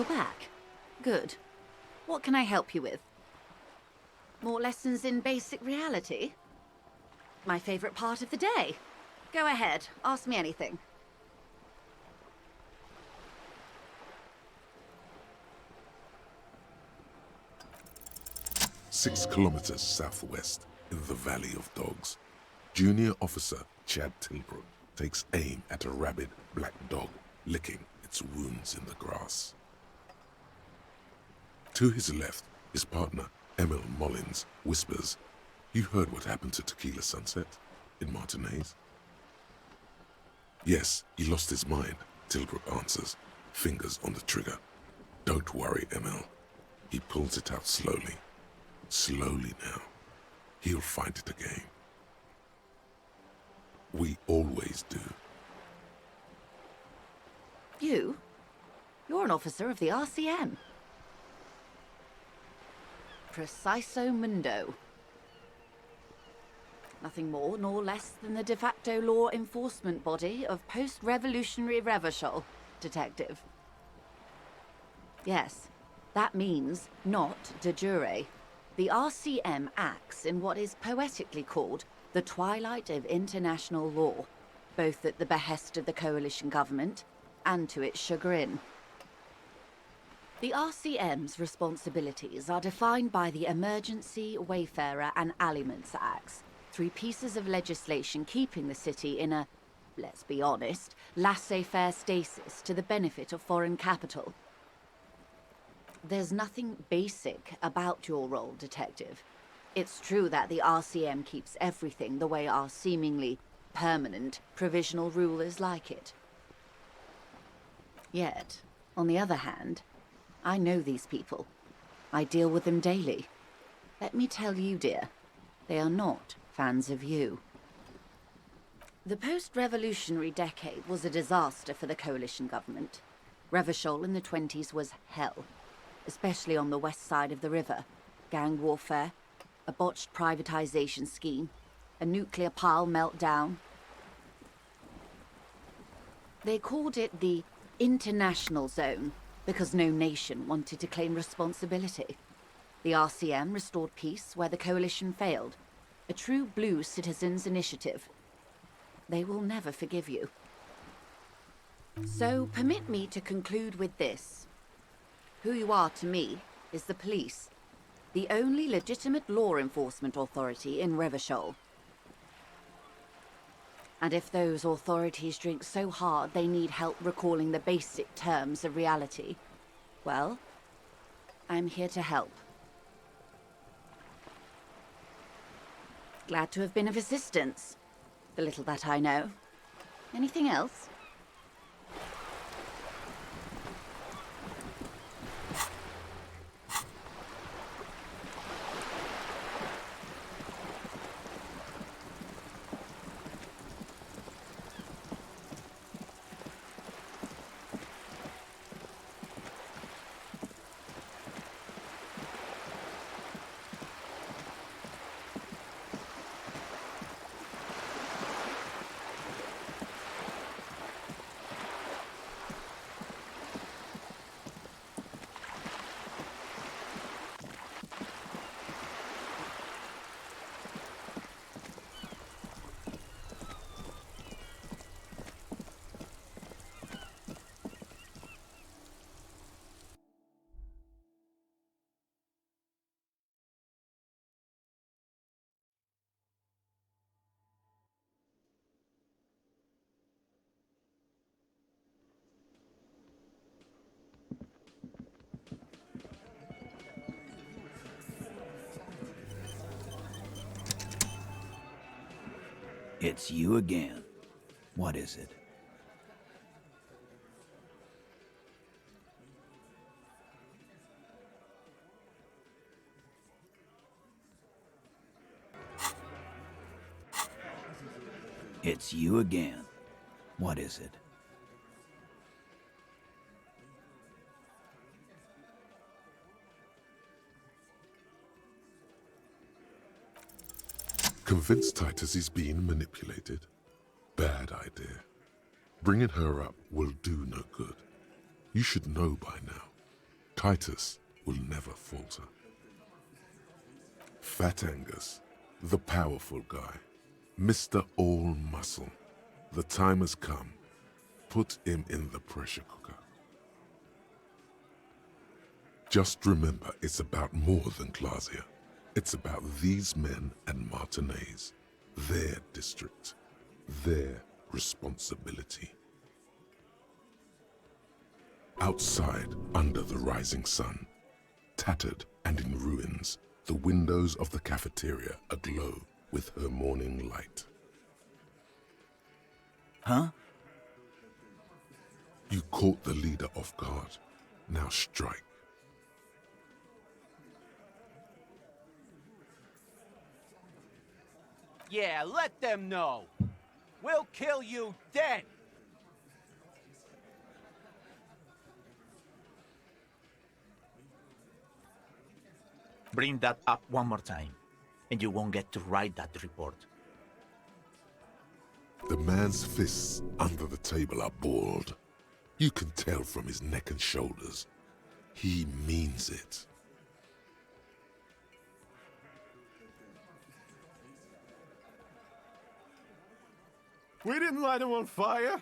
You're back. Good. What can I help you with? More lessons in basic reality? My favorite part of the day. Go ahead, ask me anything. Six kilometers southwest, in the Valley of Dogs, Junior Officer Chad Tilbrook takes aim at a rabid black dog licking its wounds in the grass. To his left, his partner, Emil Mullins, whispers, "You heard what happened to Tequila Sunset in Martinez?" "Yes, he lost his mind," Tilbrook answers, fingers on the trigger. "Don't worry, Emil." He pulls it out slowly. Slowly now. He'll find it again. We always do. You're an officer of the RCM. Preciso mundo. Nothing more nor less than the de facto law enforcement body of post-revolutionary Revachol, detective. Yes, that means not de jure. The RCM acts in what is poetically called the twilight of international law, both at the behest of the coalition government and to its chagrin. The RCM's responsibilities are defined by the Emergency, Wayfarer and Aliments Acts, three pieces of legislation keeping the city in a, let's be honest, laissez-faire stasis to the benefit of foreign capital. There's nothing basic about your role, detective. It's true that the RCM keeps everything the way our seemingly permanent provisional rulers like it. Yet, on the other hand, I know these people. I deal with them daily. Let me tell you, dear, they are not fans of you. The post-revolutionary decade was a disaster for the coalition government. Revachol in the 20s was hell, especially on the west side of the river. Gang warfare, a botched privatization scheme, a nuclear pile meltdown. They called it the international zone because no nation wanted to claim responsibility. The RCM restored peace where the coalition failed. A true blue citizens' initiative. They will never forgive you. So permit me to conclude with this. Who you are to me is the police, the only legitimate law enforcement authority in Revachol. And if those authorities drink so hard they need help recalling the basic terms of reality, well, I'm here to help. Glad to have been of assistance, the little that I know. Anything else? It's you again. What is it? It's you again. What is it? Convince Titus he's being manipulated? Bad idea. Bringing her up will do no good. You should know by now. Titus will never falter. Fat Angus, the powerful guy, Mr. All Muscle. The time has come. Put him in the pressure cooker. Just remember, it's about more than Glasia. It's about these men and Martinez, their district, their responsibility. Outside, under the rising sun, tattered and in ruins, the windows of the cafeteria aglow with her morning light. Huh? You caught the leader off guard. Now strike. Yeah, let them know. We'll kill you dead. Bring that up one more time, and you won't get to write that report. The man's fists under the table are balled. You can tell from his neck and shoulders. He means it. We didn't light him on fire.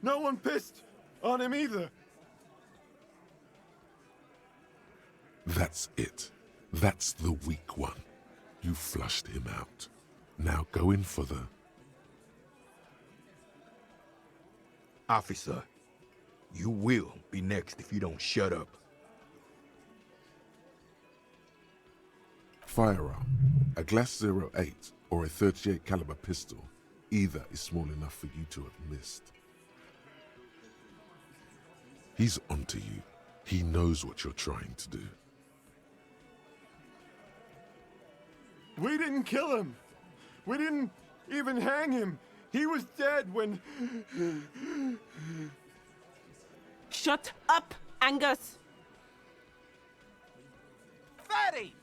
No one pissed on him either. That's it. That's the weak one. You flushed him out. Now go in for the... Officer, you will be next if you don't shut up. Firearm. A Glass 08 or a 38 caliber pistol. Either is small enough for you to have missed. He's onto you. He knows what you're trying to do. We didn't kill him. We didn't even hang him. He was dead when... Shut up, Angus! Fatty!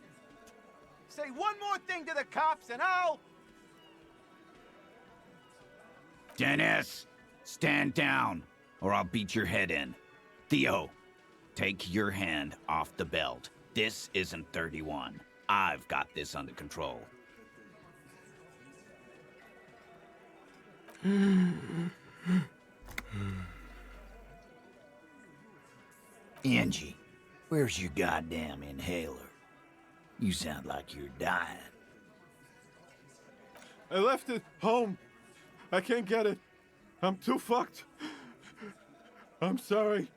Say one more thing to the cops and I'll... Dennis, stand down, or I'll beat your head in. Theo, take your hand off the belt. This isn't 31. I've got this under control. Angie, where's your goddamn inhaler? You sound like you're dying. I left it home. I can't get it. I'm too fucked. I'm sorry.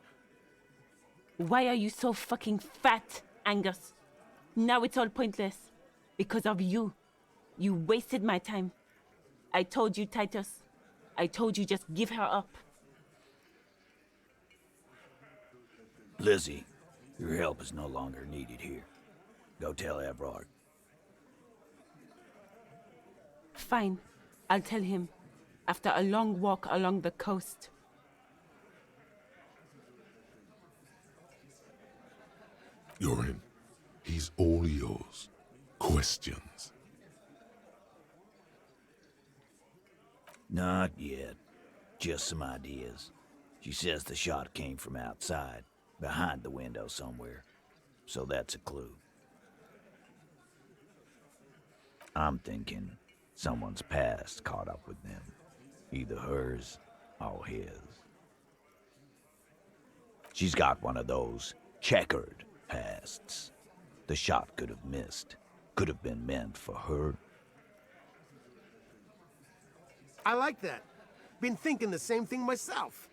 Why are you so fucking fat, Angus? Now it's all pointless. Because of you. You wasted my time. I told you, Titus. I told you just give her up. Lizzie, your help is no longer needed here. Go tell Everard. Fine. I'll tell him. After a long walk along the coast. You're in. He's all yours. Questions? Not yet. Just some ideas. She says the shot came from outside, behind the window somewhere. So that's a clue. I'm thinking someone's past caught up with them. Either hers or his. She's got one of those checkered pasts. The shot could have missed. Could have been meant for her. I like that. Been thinking the same thing myself.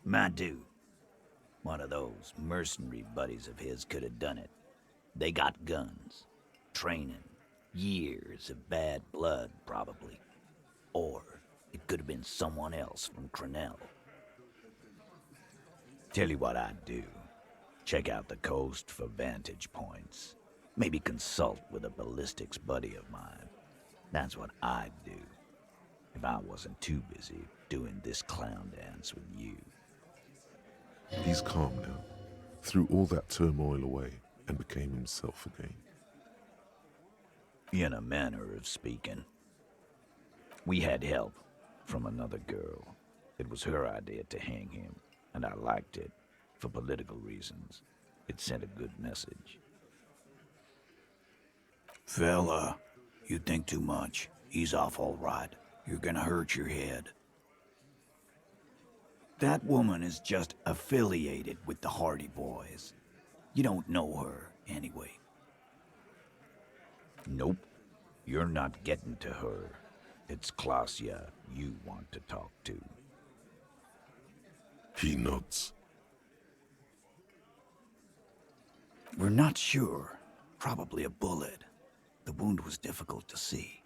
My dude. One of those mercenary buddies of his could have done it. They got guns. Training. Years of bad blood, probably. Or it could have been someone else from Crenell. Tell you what I'd do. Check out the coast for vantage points. Maybe consult with a ballistics buddy of mine. That's what I'd do. If I wasn't too busy doing this clown dance with you. He's calm now. Threw all that turmoil away and became himself again. In a manner of speaking. We had help. from another girl. It was her idea to hang him, and I liked it, for political reasons. It sent a good message. Fella, you think too much. He's off all right. You're gonna hurt your head. That woman is just affiliated with the Hardy Boys. You don't know her, anyway. Nope. You're not getting to her. It's Klasia you want to talk to. He nods. We're not sure. Probably a bullet. The wound was difficult to see.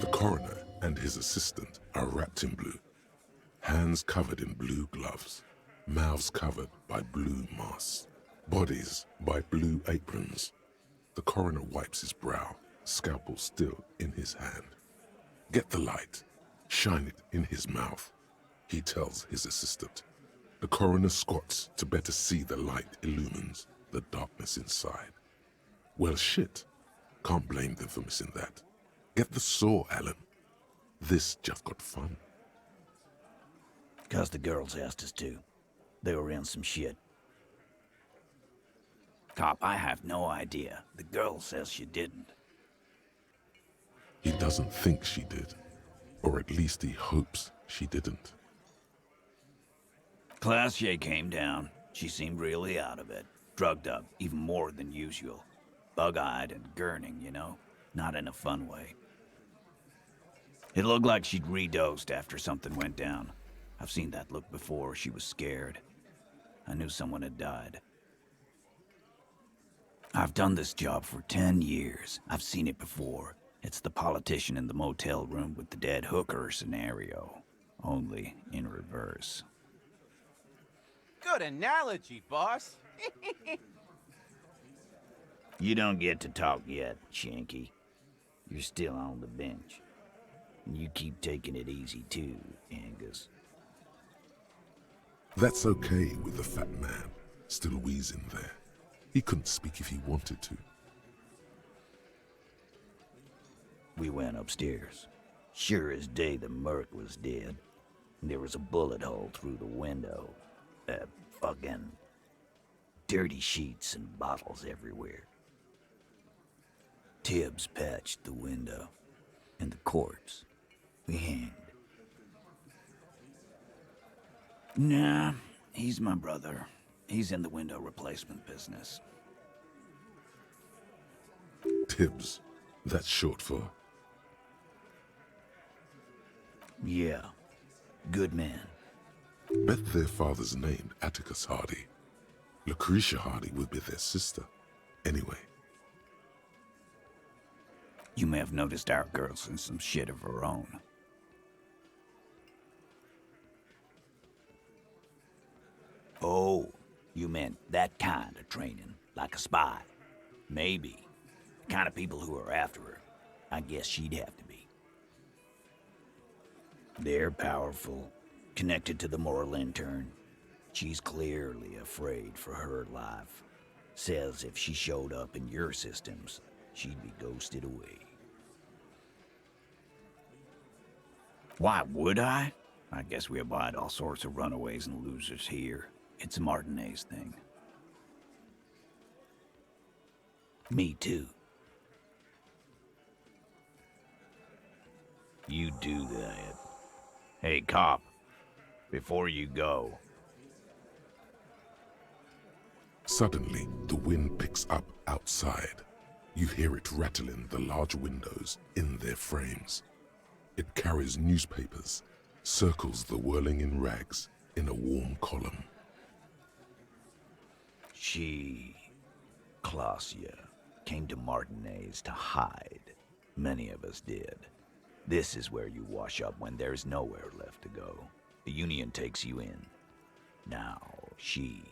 The coroner and his assistant are wrapped in blue. Hands covered in blue gloves. Mouths covered by blue masks. Bodies by blue aprons. The coroner wipes his brow, scalpel still in his hand. Get the light. Shine it in his mouth, he tells his assistant. The coroner squats to better see the light illumines the darkness inside. Well, shit. Can't blame them for missing that. Get the saw, Alan. This just got fun. 'Cause the girls asked us to. They were in some shit. Cop, I have no idea. The girl says she didn't. He doesn't think she did. Or at least he hopes she didn't. Klasia came down. She seemed really out of it. Drugged up, even more than usual. Bug-eyed and gurning, you know? Not in a fun way. It looked like she'd redosed after something went down. I've seen that look before. She was scared. I knew someone had died. I've done this job for 10 years. I've seen it before. It's the politician in the motel room with the dead hooker scenario. Only in reverse. Good analogy, boss. You don't get to talk yet, Shanky. You're still on the bench. And you keep taking it easy too, Angus. That's okay with the fat man, still wheezing there. He couldn't speak if he wanted to. We went upstairs. Sure as day the Merc was dead. There was a bullet hole through the window. Fucking dirty sheets and bottles everywhere. Tibbs patched the window. And the corpse, we hanged. Nah, he's my brother. He's in the window replacement business. Tibbs, that's short for... Yeah, good man. Bet their father's named Atticus Hardy. Lucretia Hardy would be their sister. Anyway. You may have noticed our girl's in some shit of her own. Oh, you meant that kind of training, like a spy. Maybe. The kind of people who are after her. I guess she'd have to be. They're powerful, connected to the moral intern. She's clearly afraid for her life. Says if she showed up in your systems, she'd be ghosted away. Why would I? I guess we abide all sorts of runaways and losers here. It's a Martinez thing. Me too. You do that. Hey, cop. Before you go. Suddenly, the wind picks up outside. You hear it rattling the large windows in their frames. It carries newspapers, circles the whirling in rags in a warm column. She, Klasia, came to Martinez to hide. Many of us did. This is where you wash up when there's nowhere left to go. The Union takes you in. Now, she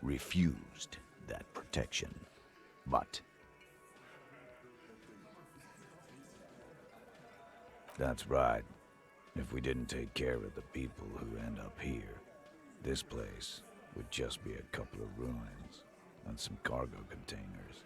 refused that protection. But that's right. If we didn't take care of the people who end up here, this place would just be a couple of ruins and some cargo containers.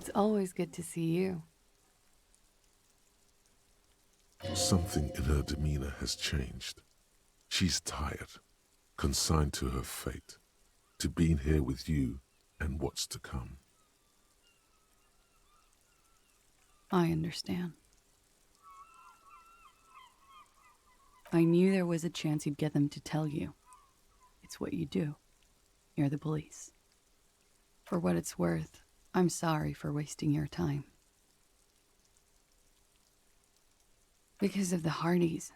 It's always good to see you. Something in her demeanor has changed. She's tired, consigned to her fate, to being here with you and what's to come. I understand. I knew there was a chance you'd get them to tell you. It's what you do. You're the police. For what it's worth, I'm sorry for wasting your time. Because of the Hardys,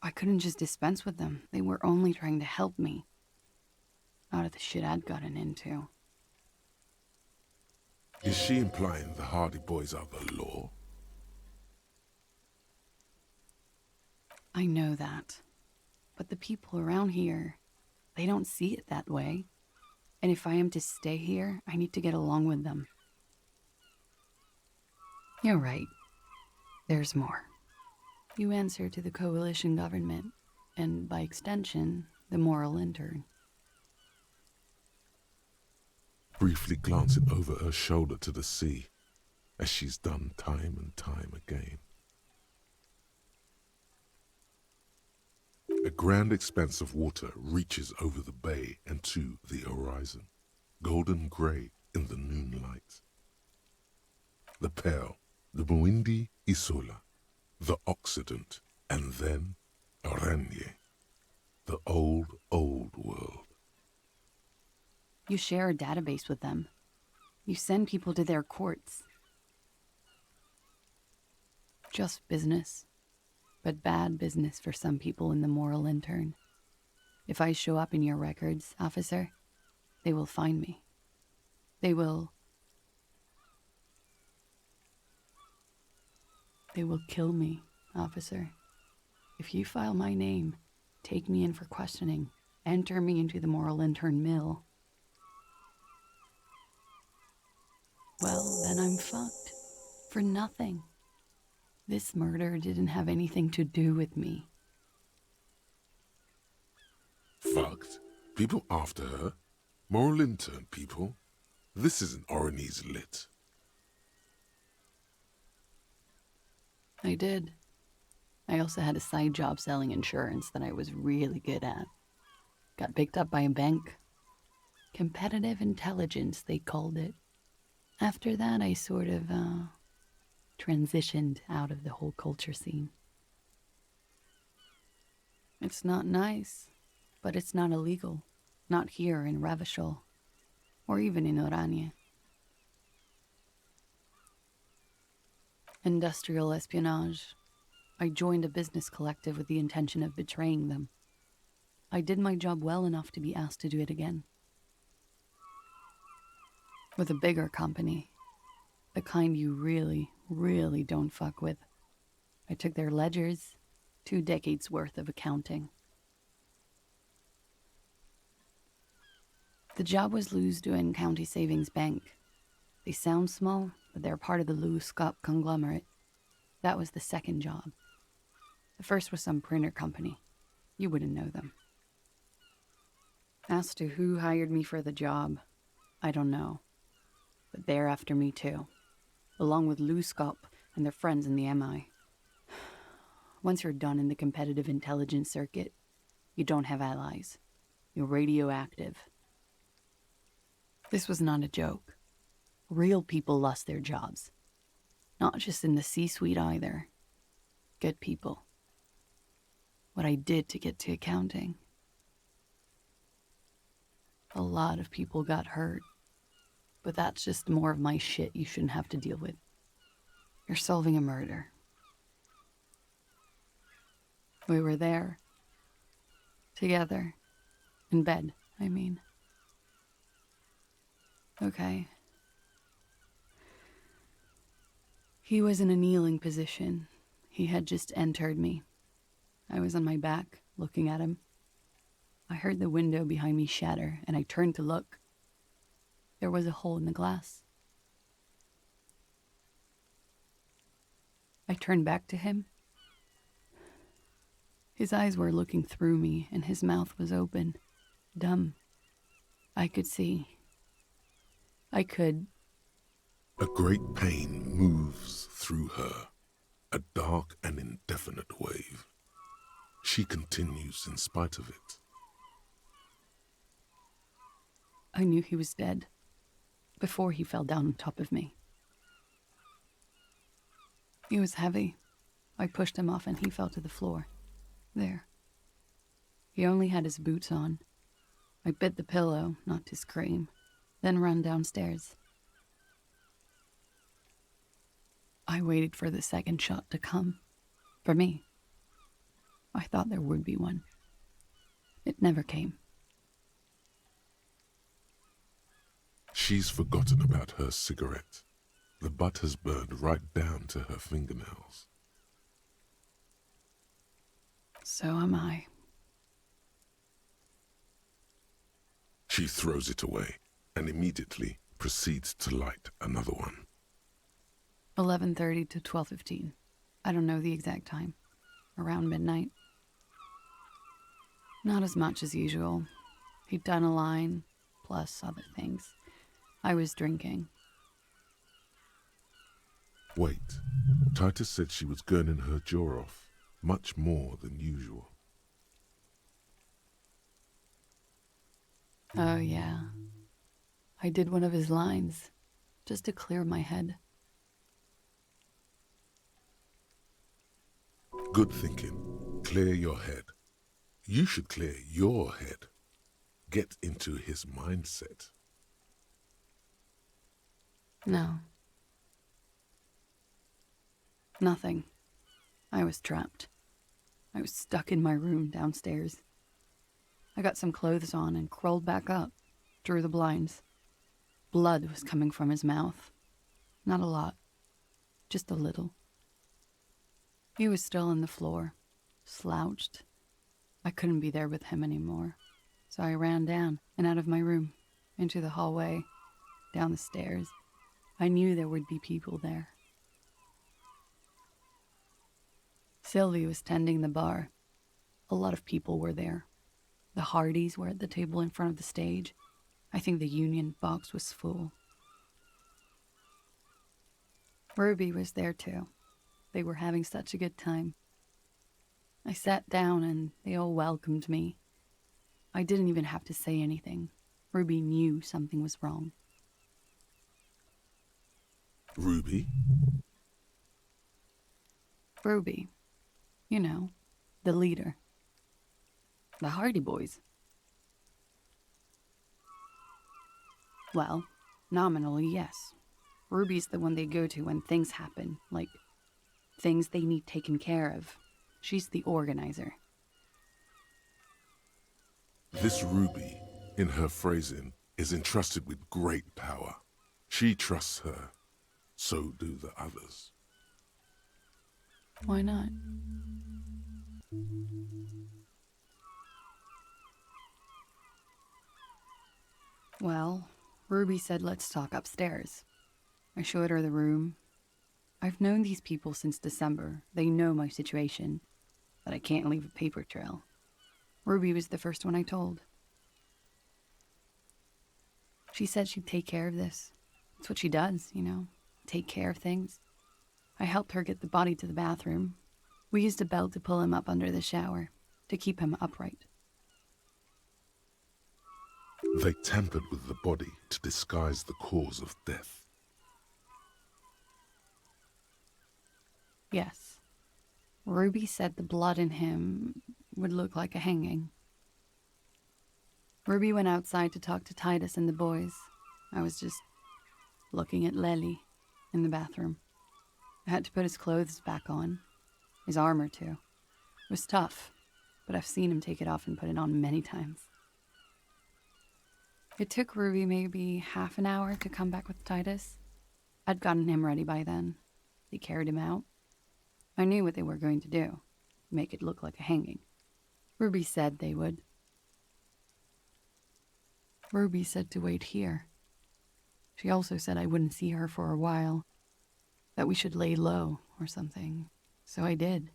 I couldn't just dispense with them. They were only trying to help me out of the shit I'd gotten into. Is she implying the Hardy Boys are the law? I know that. But the people around here, they don't see it that way. And if I am to stay here, I need to get along with them. You're right. There's more. You answer to the coalition government, and by extension, the moral intern. Briefly glancing over her shoulder to the sea, as she's done time and time again. A grand expanse of water reaches over the bay and to the horizon, golden grey in the noonlight. The Pearl, the Muindi Isola, the Occident, and then Oranje, the old, old world. You share a database with them. You send people to their courts. Just business. But bad business for some people in the moral intern. If I show up in your records, officer, they will find me. They will kill me, officer. If you file my name, take me in for questioning, enter me into the moral intern mill, well, then I'm fucked. For nothing. This murder didn't have anything to do with me. Fucked? People after her? Moral intern people? This isn't Oranese lit. I did. I also had a side job selling insurance that I was really good at. Got picked up by a bank. Competitive intelligence, they called it. After that, I sort of, transitioned out of the whole culture scene. It's not nice, but it's not illegal. Not here in Ravishol, or even in Oranje. Industrial espionage. I joined a business collective with the intention of betraying them. I did my job well enough to be asked to do it again. With a bigger company. The kind you really, really don't fuck with. I took their ledgers, 2 decades worth of accounting. The job was Lewes-Duin County Savings Bank. They sound small, but they're part of the Lewes-Scott conglomerate. That was the second job. The first was some printer company. You wouldn't know them. As to who hired me for the job, I don't know. But they're after me too. Along with Lewes-Scott and their friends in the MI. Once you're done in the competitive intelligence circuit, you don't have allies. You're radioactive. This was not a joke. Real people lost their jobs. Not just in the C-suite either. Good people. What I did to get to accounting. A lot of people got hurt. But that's just more of my shit you shouldn't have to deal with. You're solving a murder. We were there. Together. In bed, I mean. Okay. He was in a kneeling position. He had just entered me. I was on my back, looking at him. I heard the window behind me shatter, and I turned to look. There was a hole in the glass. I turned back to him. His eyes were looking through me, and his mouth was open, dumb. I could see. I could... A great pain moves through her, a dark and indefinite wave. She continues in spite of it. I knew he was dead before he fell down on top of me. He was heavy. I pushed him off and he fell to the floor. There. He only had his boots on. I bit the pillow, not to scream, then ran downstairs. I waited for the second shot to come. For me. I thought there would be one. It never came. She's forgotten about her cigarette. The butt has burned right down to her fingernails. So am I. She throws it away and immediately proceeds to light another one. 11:30 to 12:15. I don't know the exact time. Around midnight. Not as much as usual. He'd done a line, plus other things. I was drinking. Wait, Titus said she was gurning her jaw off, much more than usual. Oh, yeah. I did one of his lines, just to clear my head. Good thinking. Clear your head. You should clear your head. Get into his mindset. No. Nothing. I was trapped. I was stuck in my room downstairs. I got some clothes on and crawled back up, drew the blinds. Blood was coming from his mouth. Not a lot. Just a little. He was still on the floor, slouched. I couldn't be there with him anymore, so I ran down and out of my room, into the hallway, down the stairs. I knew there would be people there. Sylvie was tending the bar. A lot of people were there. The Hardys were at the table in front of the stage. I think the Union box was full. Ruby was there too. They were having such a good time. I sat down and they all welcomed me. I didn't even have to say anything. Ruby knew something was wrong. Ruby? Ruby. You know, the leader. The Hardy Boys. Well, nominally, yes. Ruby's the one they go to when things happen, like things they need taken care of. She's the organizer. This Ruby, in her phrasing, is entrusted with great power. She trusts her. So do the others. Why not? Well, Ruby said let's talk upstairs. I showed her the room. I've known these people since December. They know my situation, that I can't leave a paper trail. Ruby was the first one I told. She said she'd take care of this. It's what she does, you know, take care of things. I helped her get the body to the bathroom. We used a belt to pull him up under the shower, to keep him upright. They tampered with the body to disguise the cause of death. Yes. Ruby said the blood in him would look like a hanging. Ruby went outside to talk to Titus and the boys. I was just looking at Lely in the bathroom. I had to put his clothes back on. His armor, too. It was tough, but I've seen him take it off and put it on many times. It took Ruby maybe half an hour to come back with Titus. I'd gotten him ready by then. They carried him out. I knew what they were going to do. Make it look like a hanging. Ruby said they would. Ruby said to wait here. She also said I wouldn't see her for a while. That we should lay low or something. So I did.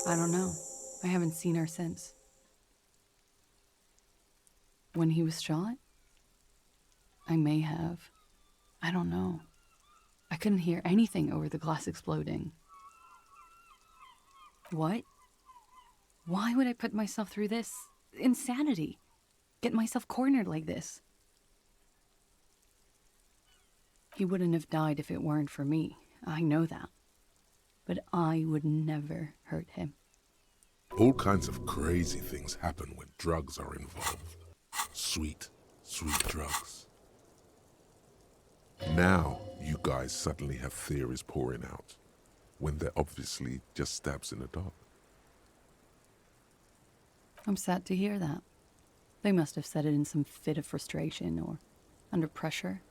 I don't know. I haven't seen her since. When he was shot? I may have. I don't know. I couldn't hear anything over the glass exploding. What? Why would I put myself through this insanity? Get myself cornered like this? He wouldn't have died if it weren't for me. I know that. But I would never hurt him. All kinds of crazy things happen when drugs are involved. Sweet, sweet drugs. Now, you guys suddenly have theories pouring out, when they're obviously just stabs in the dark. I'm sad to hear that. They must have said it in some fit of frustration or under pressure.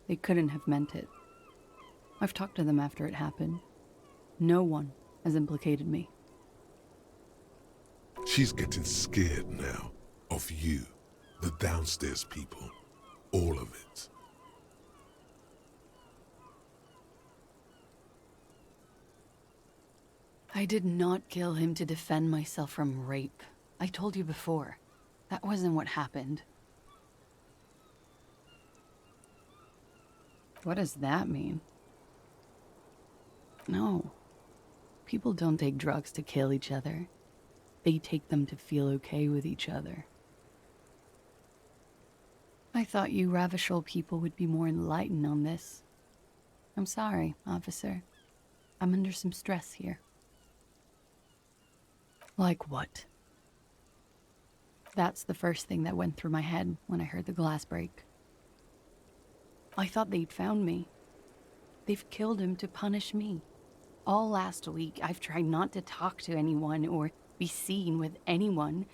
They couldn't have meant it. I've talked to them after it happened. No one has implicated me. She's getting scared now of you, the downstairs people, all of it. I did not kill him to defend myself from rape. I told you before. That wasn't what happened. What does that mean? No. People don't take drugs to kill each other. They take them to feel okay with each other. I thought you Ravishol people would be more enlightened on this. I'm sorry, officer. I'm under some stress here. Like what? That's the first thing that went through my head when I heard the glass break. I thought they'd found me. They've killed him to punish me. All last week, I've tried not to talk to anyone or be seen with anyone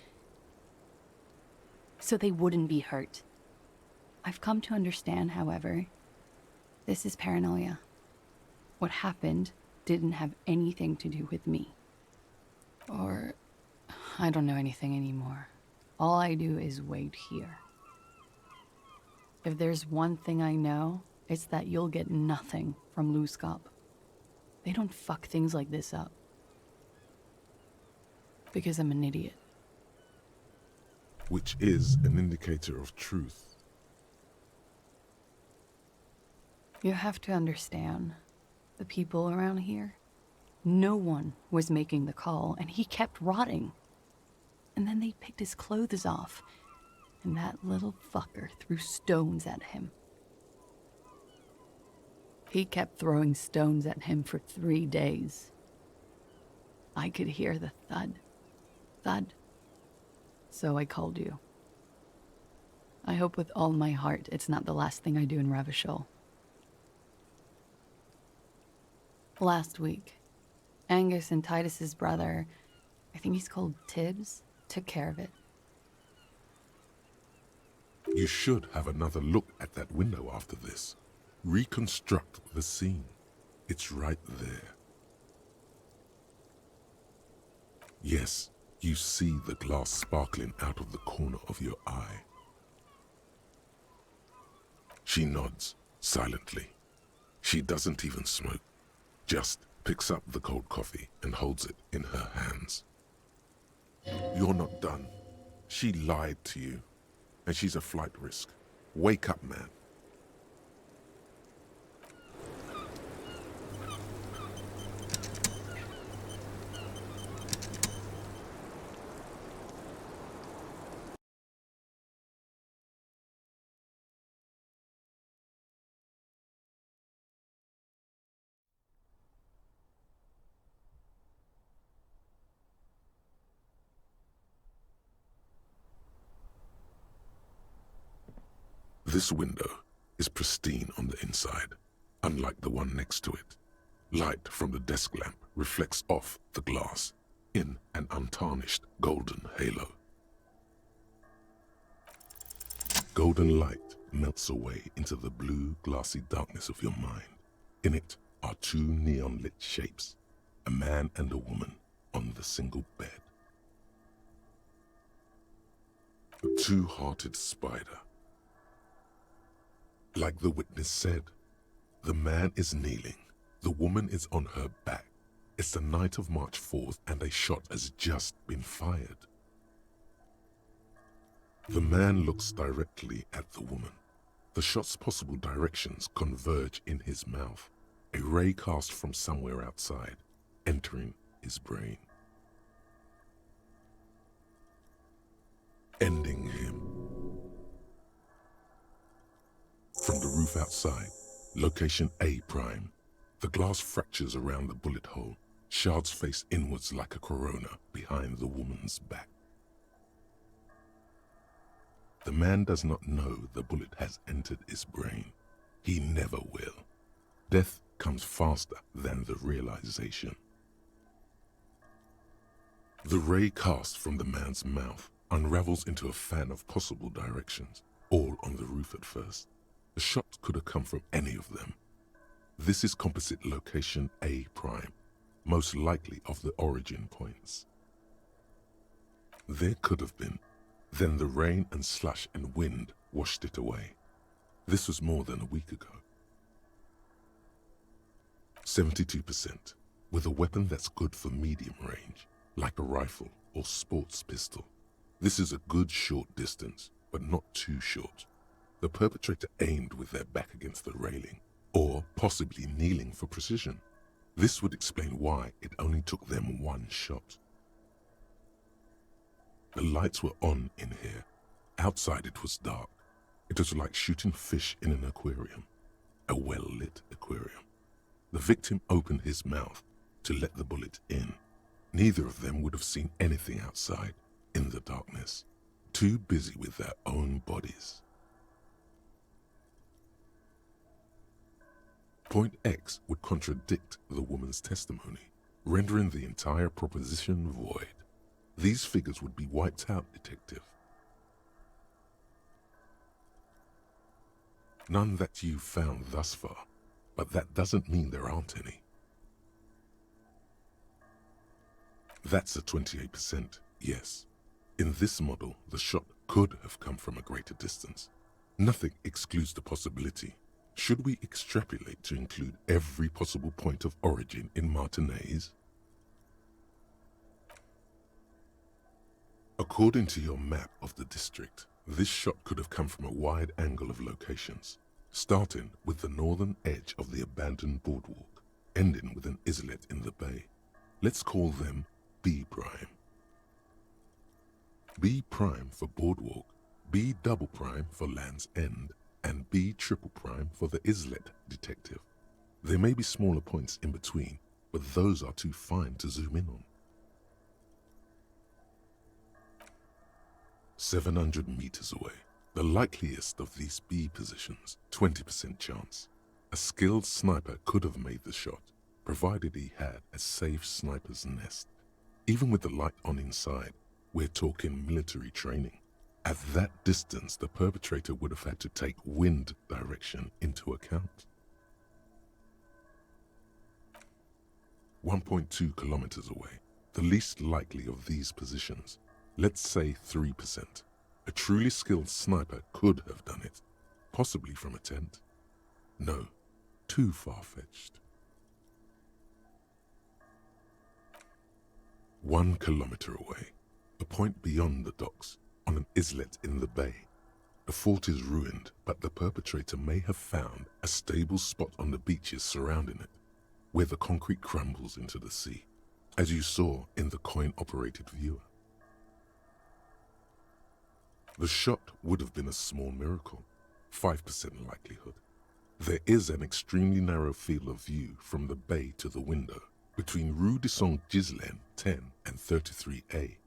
so they wouldn't be hurt. I've come to understand, however, this is paranoia. What happened didn't have anything to do with me. Or, I don't know anything anymore. All I do is wait here. If there's one thing I know, it's that you'll get nothing from Luskop. They don't fuck things like this up. Because I'm an idiot. Which is an indicator of truth. You have to understand, the people around here, no one was making the call, and he kept rotting. And then they picked his clothes off, and that little fucker threw stones at him. He kept throwing stones at him for 3 days. I could hear the thud. Thud. So I called you. I hope with all my heart it's not the last thing I do in Ravishol. Last week, Angus and Titus's brother, I think he's called Tibbs, took care of it. You should have another look at that window after this. Reconstruct the scene. It's right there. Yes, you see the glass sparkling out of the corner of your eye. She nods silently. She doesn't even smoke. Just picks up the cold coffee and holds it in her hands. You're not done. She lied to you, and she's a flight risk. Wake up, man. This window is pristine on the inside, unlike the one next to it. Light from the desk lamp reflects off the glass in an untarnished golden halo. Golden light melts away into the blue, glassy darkness of your mind. In it are 2 neon-lit shapes, a man and a woman on the single bed. A 2-hearted spider. Like the witness said, the man is kneeling, the woman is on her back. It's the night of March 4th and a shot has just been fired. The man looks directly at the woman. The shot's possible directions converge in his mouth, a ray cast from somewhere outside, entering his brain. Ending him. From the roof outside, location A prime. The glass fractures around the bullet hole. Shards face inwards like a corona behind the woman's back. The man does not know the bullet has entered his brain. He never will. Death comes faster than the realization. The ray cast from the man's mouth unravels into a fan of possible directions, all on the roof at first. The shot could have come from any of them. This is composite location A prime, most likely of the origin points. There could have been. Then the rain and slush and wind washed it away. This was more than a week ago. 72%, with a weapon that's good for medium range, like a rifle or sports pistol. This is a good short distance, but not too short. The perpetrator aimed with their back against the railing, or possibly kneeling for precision. This would explain why it only took them one shot. The lights were on in here. Outside it was dark. It was like shooting fish in an aquarium, a well-lit aquarium. The victim opened his mouth to let the bullet in. Neither of them would have seen anything outside in the darkness, too busy with their own bodies. Point X would contradict the woman's testimony, rendering the entire proposition void. These figures would be wiped out, detective. None that you've found thus far, but that doesn't mean there aren't any. That's a 28%, yes. In this model, the shot could have come from a greater distance. Nothing excludes the possibility. Should we extrapolate to include every possible point of origin in Martinez? According to your map of the district, this shot could have come from a wide angle of locations, starting with the northern edge of the abandoned boardwalk, ending with an islet in the bay. Let's call them B prime. B prime for boardwalk, B double prime for Land's End, and B triple prime for the islet, detective. There may be smaller points in between, but those are too fine to zoom in on. 700 meters away, the likeliest of these B positions, 20% chance. A skilled sniper could have made the shot, provided he had a safe sniper's nest. Even with the light on inside, we're talking military training. At that distance, the perpetrator would have had to take wind direction into account. 1.2 kilometers away, the least likely of these positions. Let's say 3%. A truly skilled sniper could have done it, possibly from a tent. No, too far-fetched. 1 kilometer away, a point beyond the docks, on an islet in the bay. The fort is ruined, but the perpetrator may have found a stable spot on the beaches surrounding it, where the concrete crumbles into the sea, as you saw in the coin-operated viewer. The shot would have been a small miracle, 5% likelihood. There is an extremely narrow field of view from the bay to the window, between Rue de Saint-Ghislain 10 and 33A.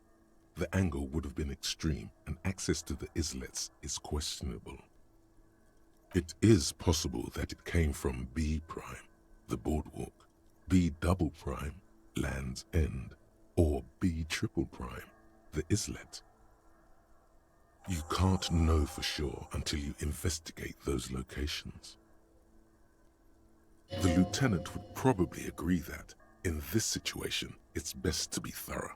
The angle would have been extreme, and access to the islets is questionable. It is possible that it came from B prime, the boardwalk, B double prime, Land's End, or B triple prime, the islet. You can't know for sure until you investigate those locations. The lieutenant would probably agree that, in this situation, it's best to be thorough.